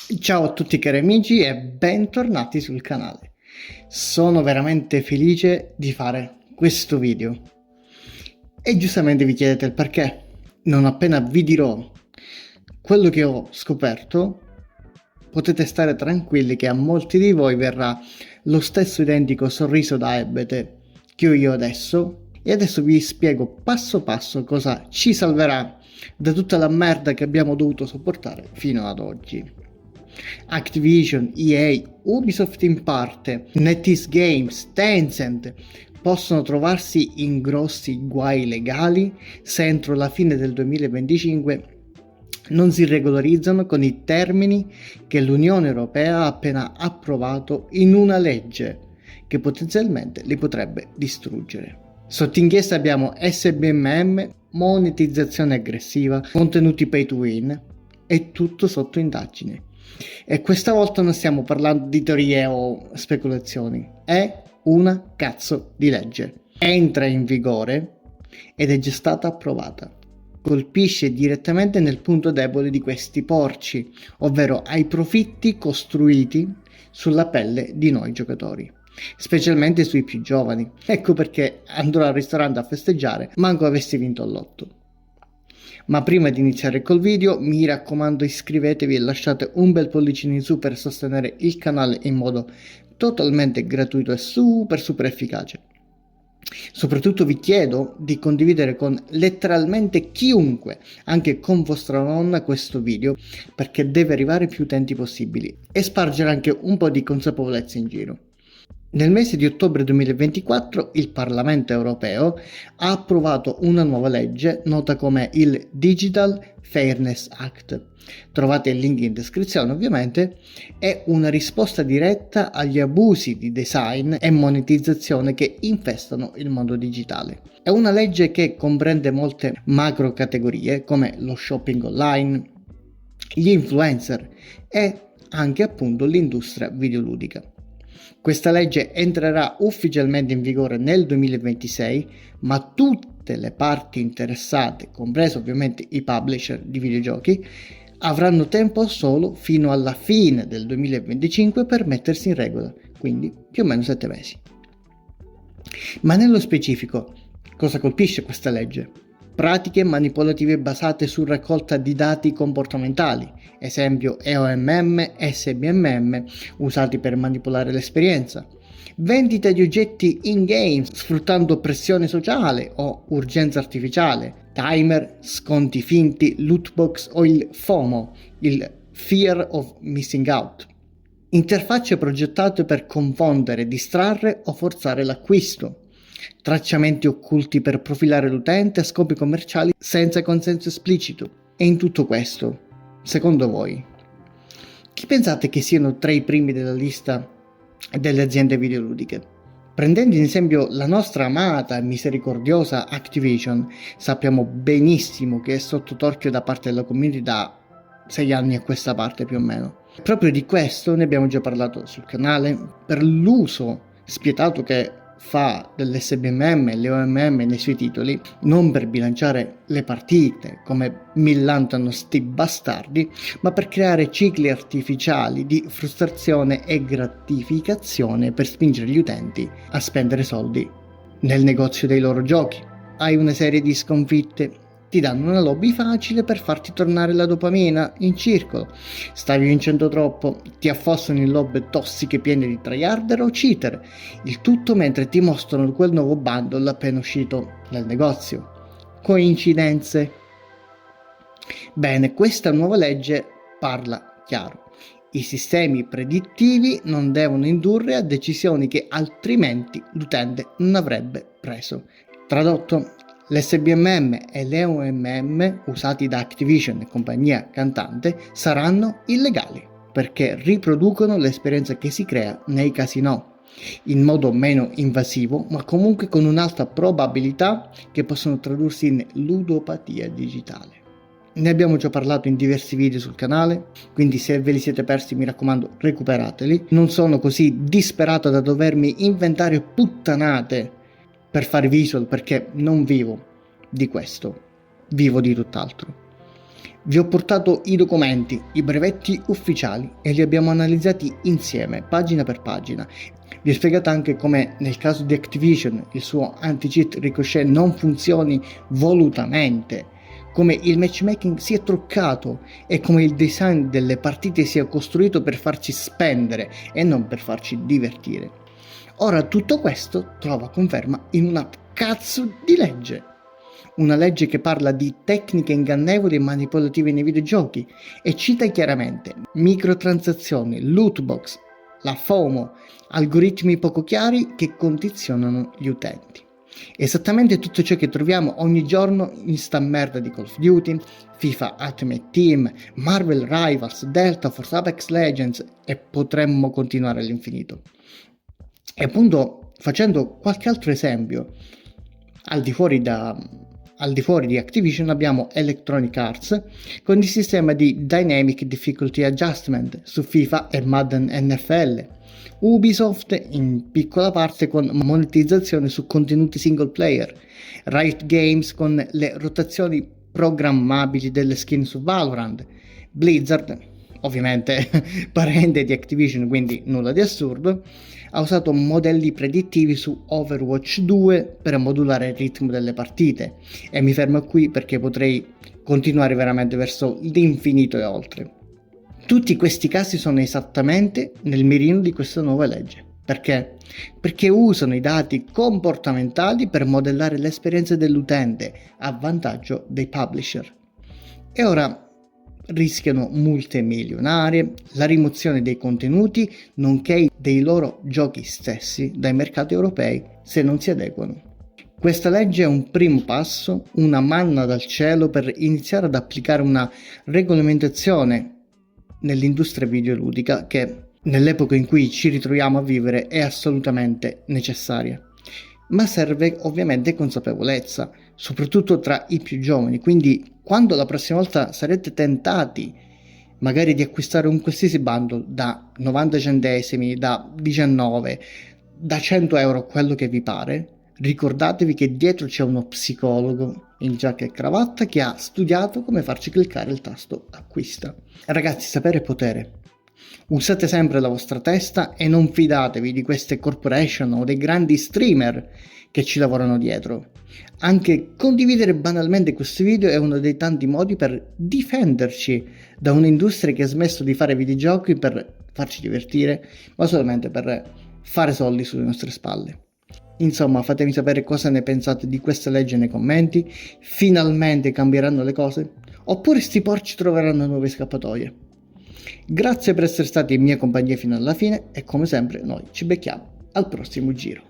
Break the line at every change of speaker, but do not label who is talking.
Ciao a tutti cari amici e bentornati sul canale. Sono veramente felice di fare questo video e giustamente vi chiedete il perché. Non appena vi dirò quello che ho scoperto, potete stare tranquilli che a molti di voi verrà lo stesso identico sorriso da ebete che ho io adesso, e adesso vi spiego passo passo cosa ci salverà da tutta la merda che abbiamo dovuto sopportare fino ad oggi. Activision, EA, Ubisoft in parte, NetEase Games, Tencent possono trovarsi in grossi guai legali se entro la fine del 2025 non si regolarizzano con i termini che l'Unione Europea ha appena approvato in una legge che potenzialmente li potrebbe distruggere. Sotto inchiesta abbiamo SBMM, monetizzazione aggressiva, contenuti pay to win e tutto sotto indagine. E questa volta non stiamo parlando di teorie o speculazioni, è una cazzo di legge. Entra in vigore ed è già stata approvata. Colpisce direttamente nel punto debole di questi porci, ovvero ai profitti costruiti sulla pelle di noi giocatori, specialmente sui più giovani. Ecco perché andrò al ristorante a festeggiare, manco avessi vinto al lotto. Ma prima di iniziare col video, mi raccomando, iscrivetevi e lasciate un bel pollicino in su per sostenere il canale in modo totalmente gratuito e super efficace. Soprattutto vi chiedo di condividere con letteralmente chiunque, anche con vostra nonna, questo video, perché deve arrivare ai più utenti possibili e spargere anche un po' di consapevolezza in giro. Nel mese di ottobre 2024 il Parlamento europeo ha approvato una nuova legge nota come il Digital Fairness Act. Trovate il link in descrizione ovviamente. È una risposta diretta agli abusi di design e monetizzazione che infestano il mondo digitale. È una legge che comprende molte macro categorie come lo shopping online, gli influencer e anche appunto l'industria videoludica. Questa legge entrerà ufficialmente in vigore nel 2026, ma tutte le parti interessate, compreso ovviamente i publisher di videogiochi, avranno tempo solo fino alla fine del 2025 per mettersi in regola, quindi più o meno 7 mesi. Ma nello specifico, cosa colpisce questa legge? Pratiche manipolative basate su raccolta di dati comportamentali, esempio EOMM e SBMM, usati per manipolare l'esperienza. Vendita di oggetti in-game sfruttando pressione sociale o urgenza artificiale, timer, sconti finti, lootbox o il FOMO, il Fear of Missing Out. Interfacce progettate per confondere, distrarre o forzare l'acquisto. Tracciamenti occulti per profilare l'utente a scopi commerciali senza consenso esplicito. E in tutto questo, secondo voi, chi pensate che siano tra i primi della lista delle aziende videoludiche? Prendendo in esempio la nostra amata e misericordiosa Activision, sappiamo benissimo che è sotto torchio da parte della community da 6 anni a questa parte più o meno. Proprio di questo ne abbiamo già parlato sul canale, per l'uso spietato che fa dell'SBMM e l'EOMM nei suoi titoli, non per bilanciare le partite come millantano sti bastardi, ma per creare cicli artificiali di frustrazione e gratificazione per spingere gli utenti a spendere soldi nel negozio dei loro giochi. Hai una serie di sconfitte, ti danno una lobby facile per farti tornare la dopamina in circolo. Stavi vincendo troppo, ti affossano in lobby tossiche piene di tryharder o cheater, il tutto mentre ti mostrano quel nuovo bundle appena uscito dal negozio. Coincidenze? Bene, questa nuova legge parla chiaro. I sistemi predittivi non devono indurre a decisioni che altrimenti l'utente non avrebbe preso. Tradotto, l'SBMM e l'EOMM usati da Activision e compagnia cantante saranno illegali perché riproducono l'esperienza che si crea nei casinò in modo meno invasivo, ma comunque con un'alta probabilità che possono tradursi in ludopatia digitale. Ne abbiamo già parlato in diversi video sul canale, quindi se ve li siete persi mi raccomando recuperateli. Non sono così disperato da dovermi inventare puttanate per fare visual, perché non vivo di questo, vivo di tutt'altro. Vi ho portato i documenti, i brevetti ufficiali e li abbiamo analizzati insieme, pagina per pagina. Vi ho spiegato anche come nel caso di Activision il suo anti-cheat Ricochet non funzioni volutamente, come il matchmaking sia truccato e come il design delle partite sia costruito per farci spendere e non per farci divertire. Ora tutto questo trova conferma in una cazzo di legge. Una legge che parla di tecniche ingannevoli e manipolative nei videogiochi e cita chiaramente microtransazioni, lootbox, la FOMO, algoritmi poco chiari che condizionano gli utenti. Esattamente tutto ciò che troviamo ogni giorno in sta merda di Call of Duty, FIFA Ultimate Team, Marvel Rivals, Delta Force, Apex Legends e potremmo continuare all'infinito. E appunto facendo qualche altro esempio, al di fuori di Activision abbiamo Electronic Arts con il sistema di Dynamic Difficulty Adjustment su FIFA e Madden NFL, Ubisoft in piccola parte con monetizzazione su contenuti single player, Riot Games con le rotazioni programmabili delle skin su Valorant, Blizzard, ovviamente parente di Activision, quindi nulla di assurdo, ha usato modelli predittivi su Overwatch 2 per modulare il ritmo delle partite, e mi fermo qui perché potrei continuare veramente verso l'infinito e oltre. Tutti questi casi sono esattamente nel mirino di questa nuova legge. Perché? Perché usano i dati comportamentali per modellare l'esperienza dell'utente a vantaggio dei publisher. E ora rischiano multe milionarie, la rimozione dei contenuti, nonché dei loro giochi stessi dai mercati europei se non si adeguano. Questa legge è un primo passo, una manna dal cielo per iniziare ad applicare una regolamentazione nell'industria videoludica che nell'epoca in cui ci ritroviamo a vivere è assolutamente necessaria. Ma serve ovviamente consapevolezza, soprattutto tra i più giovani, quindi quando la prossima volta sarete tentati magari di acquistare un qualsiasi bundle da 90 centesimi, da 19, da 100 euro, quello che vi pare, ricordatevi che dietro c'è uno psicologo in giacca e cravatta che ha studiato come farci cliccare il tasto acquista. Ragazzi, sapere è potere. Usate sempre la vostra testa e non fidatevi di queste corporation o dei grandi streamer che ci lavorano dietro. Anche condividere banalmente questo video è uno dei tanti modi per difenderci da un'industria che ha smesso di fare videogiochi per farci divertire, ma solamente per fare soldi sulle nostre spalle. Insomma, fatemi sapere cosa ne pensate di questa legge nei commenti. Finalmente cambieranno le cose? Oppure sti porci troveranno nuove scappatoie? Grazie per essere stati in mia compagnia fino alla fine e come sempre noi ci becchiamo al prossimo giro.